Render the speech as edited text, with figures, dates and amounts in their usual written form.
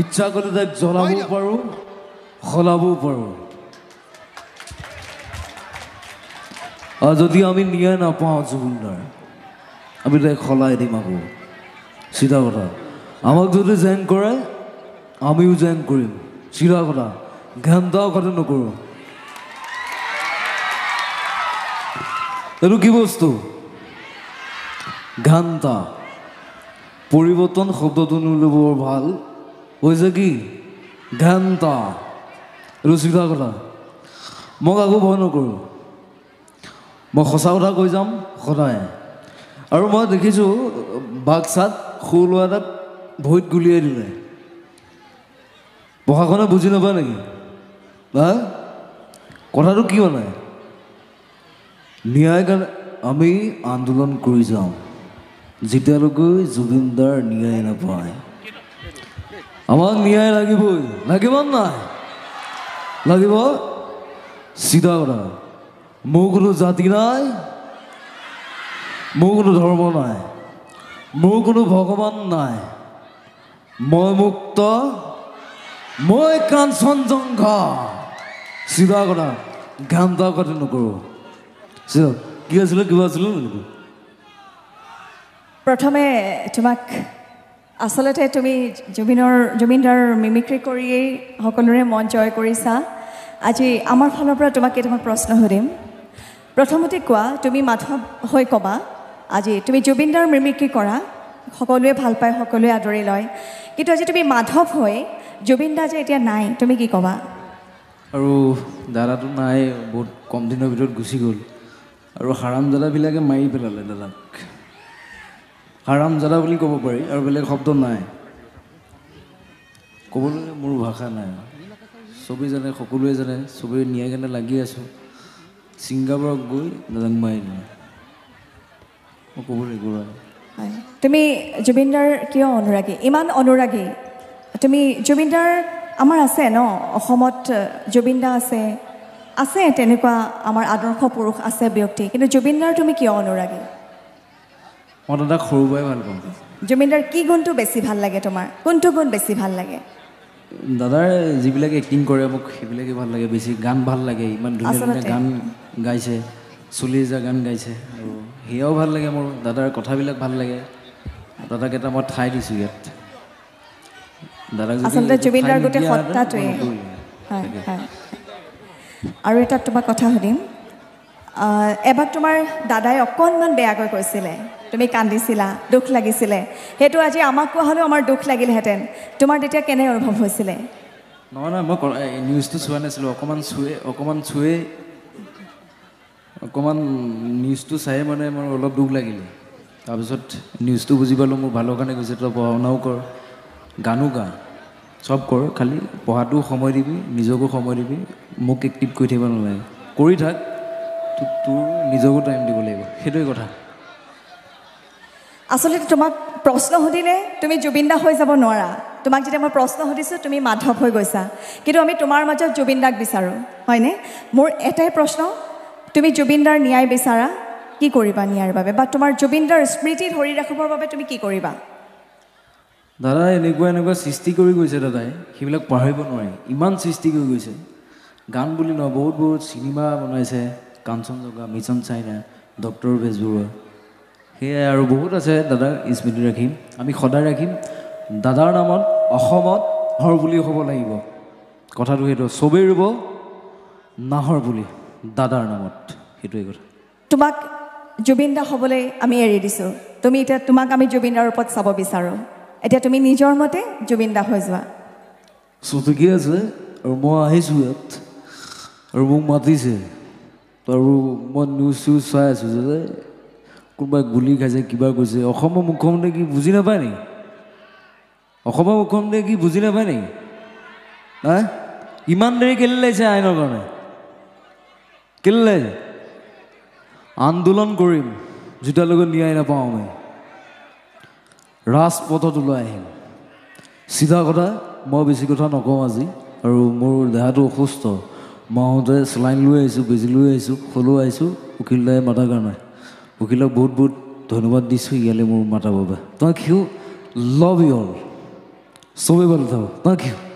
ইচ্ছা কৰিলে তাক জ্বলাব পাৰোঁ সলাবও পাৰোঁ আৰু যদি আমি ন্যায় নাপাওঁ জুবিনদাৰ আমি তাইক সলাই দিম আকৌ চিধা কথা আমাক যদি জেং কৰে আমিও জেং কৰিম চিধা কথা ঘণ্টাও কথা নকৰোঁ এইটো কি বস্তু ঘণ্টা পৰিৱৰ্তন শব্দটো নিলে বৰ ভাল হৈছে কি ঘণ্টা এইটো চিধা কথা মোক আকৌ ভয় নকৰোঁ মই সঁচা কথা কৈ যাম সদায় আৰু মই দেখিছোঁ বাক্সাত সৰু ল'ৰা এটাক ভৰিত গুলিয়াই দিলে প্ৰশাসনে বুজি নাপায় নেকি হা কথাটো কি মানে ন্যায় কাৰণে আমি আন্দোলন কৰি যাওঁ যেতিয়ালৈকে জুবিনদাৰ ন্যায় নাপায় আমাক ন্যায় লাগিবই লাগিব নাই লাগিব চিধা কথা মোৰ কোনো জাতি নাই মোৰ কোনো ধৰ্ম নাই মোৰ কোনো ভগৱান নাই মই মুক্ত মই কাঞ্চনজংঘা চিধা কথা ঘণ্টা কথা নকৰোঁ চিধা কি আছিলে কিবা আছিলে নেকি প্ৰথমে তোমাক আচলতে তুমি জুবিনদাৰ মিমিক্ৰি কৰিয়েই সকলোৰে মন জয় কৰিছা আজি আমাৰ ফালৰ পৰা তোমাক কেইটামান প্ৰশ্ন সুধিম প্ৰথমতে কোৱা তুমি মাধৱ হৈ ক'বা আজি তুমি জুবিনদাৰ মিমিক্ৰি কৰা সকলোৱে ভাল পায় সকলোৱে আদৰি লয় কিন্তু আজি তুমি মাধৱ হৈ জুবিনদা যে এতিয়া নাই তুমি কি ক'বা আৰু দাদাটো নাই বহুত কম দিনৰ ভিতৰত গুচি গ'ল আৰু হাৰামজাদাবিলাকে মাৰি পেলালে দাদাক হাৰামজাদা বুলি ক'ব পাৰি আৰু বেলেগ শব্দ নাই ক'বলৈ মোৰ ভাষা নাই চবেই জানে সকলোৱে জানে চবেই নিয়াই কেনে লাগি আছোঁ ছিংগাপুৰত গৈ দাদাক মাৰি দিলে মই ক'ব লাগিব হয় তুমি জুবিনদাৰ কিয় অনুৰাগী ইমান অনুৰাগী তুমি জুবিনদাৰ আমাৰ আছে ন অসমত জুবিনদা আছে তেনেকুৱা আমাৰ আদৰ্শ পুৰুষ আছে ব্যক্তি কিন্তু জুবিনদাৰ তুমি কিয় অনুৰাগী মই দাদাক সৰুৰ পৰাই ভাল পাওঁ জুবিনদাৰ কি গুণটো বেছি ভাল লাগে তোমাৰ কোনটো গুণ বেছি ভাল লাগে দাদাৰ যিবিলাক এক্টিং কৰে মোক সেইবিলাকে ভাল লাগে বেছি গান ভাল লাগে ইমান ধুনীয়া ধুনীয়া গান গাইছে 40,000 গান গাইছে আৰু সেয়াও ভাল লাগে মোৰ দাদাৰ কথাবিলাক ভাল লাগে দাদাক এটা মই ঠাই দিছোঁ ইয়াত দাদাক আচলতে জুবিনদাৰ গোটেই সত্তাটোৱে আৰু এটা তোমাক কথা সুধিম এবাৰ তোমাৰ দাদাই অকণমান বেয়াকৈ কৈছিলে তুমি কান্দিছিলা দুখ লাগিছিলে সেইটো আজি আমাক কোৱা হ'লেও আমাৰ দুখ লাগিলহেঁতেন তোমাৰ তেতিয়া কেনে অনুভৱ হৈছিলে নহয় মই নিউজটো চোৱা নাছিলোঁ অকণমান নিউজটো চাই মানে মোৰ অলপ দুখ লাগিলে তাৰপিছত নিউজটো বুজি পালোঁ মোৰ ভালৰ কাৰণে কৈছে তই পঢ়া শুনাও কৰ গানো গা চব কৰ খালি পঢ়াটোও সময় দিবি নিজকো সময় দিবি মোক এক্টিভ কৰি থাকিব নালাগে কৰি থাক তোৰ নিজকো টাইম দিব লাগিব সেইটোৱে কথা আচলতে তোমাক প্ৰশ্ন সুধিলে তুমি জুবিনদা হৈ যাব নোৱাৰা তোমাক যেতিয়া মই প্ৰশ্ন সুধিছোঁ তুমি মাধৱ হৈ গৈছা কিন্তু আমি তোমাৰ মাজত জুবিনদাক বিচাৰোঁ হয়নে মোৰ এটাই প্ৰশ্ন তুমি জুবিনদাৰ ন্যায় বিচাৰা কি কৰিবা ন্যায়ৰ বাবে বা তোমাৰ জুবিনদাৰ স্মৃতি ধৰি ৰাখিবৰ বাবে তুমি কি কৰিবা দাদা এনেকুৱা সৃষ্টি কৰি গৈছে দাদাই সেইবিলাক পাহৰিব নোৱাৰি ইমান সৃষ্টি কৰি গৈছে গান বুলি নহয় বহুত চিনেমা বনাইছে Kanchenjunga mission China doctor Bezbaruah সেয়াই আৰু বহুত আছে দাদাৰ স্মৃতি ৰাখিম আমি সদায় ৰাখিম দাদাৰ নামত অসমত হৰ বুলি হ'ব লাগিব কথাটো সেইটো চবেই ৰুব নাহৰ বুলি দাদাৰ নামত সেইটোৱে কথা তোমাক জুবিনদা হ'বলৈ আমি এৰি দিছোঁ তুমি এতিয়া তোমাক আমি জুবিনদাৰ ওপৰত চাব বিচাৰোঁ এতিয়া তুমি নিজৰ মতে জুবিনদা হৈ যোৱা ঠিকে আছে আৰু মই আহিছোঁ ইয়াত আৰু মোক মাতিছে আৰু মই নিউজ চিউজ চাই আছোঁ যে কোনোবাই গুলি খাইছে কিবা কৈছে অসমৰ মুখ্যমন্ত্ৰীয়ে কি বুজি নাপায় নেকি অসমৰ মুখ্যমন্ত্ৰীয়ে কি বুজি নাপায় নেকি হা ইমান দেৰি কেলৈ লাগিছে আইনৰ কাৰণে কেলৈ লাগিছে আন্দোলন কৰিম যেতিয়ালৈকে ন্যায় নাপাওঁ আমি ৰাজপথত ওলাই আহিম চিধা কথা মই বেছি কথা নকওঁ আজি আৰু মোৰ দেহাটো অসুস্থ মই আহোঁতে চেলাইন লৈ আহিছোঁ বেজি লৈ আহিছোঁ সলো আহিছোঁ উকিলদাই মাতাৰ কাৰণে উকিলক বহুত ধন্যবাদ দিছোঁ ইয়ালৈ মোৰ মাতাৰ বাবে তোমাক সিও লাভ ইউ অল চবেই ভালো থাকো, থ্যাংক ইউ।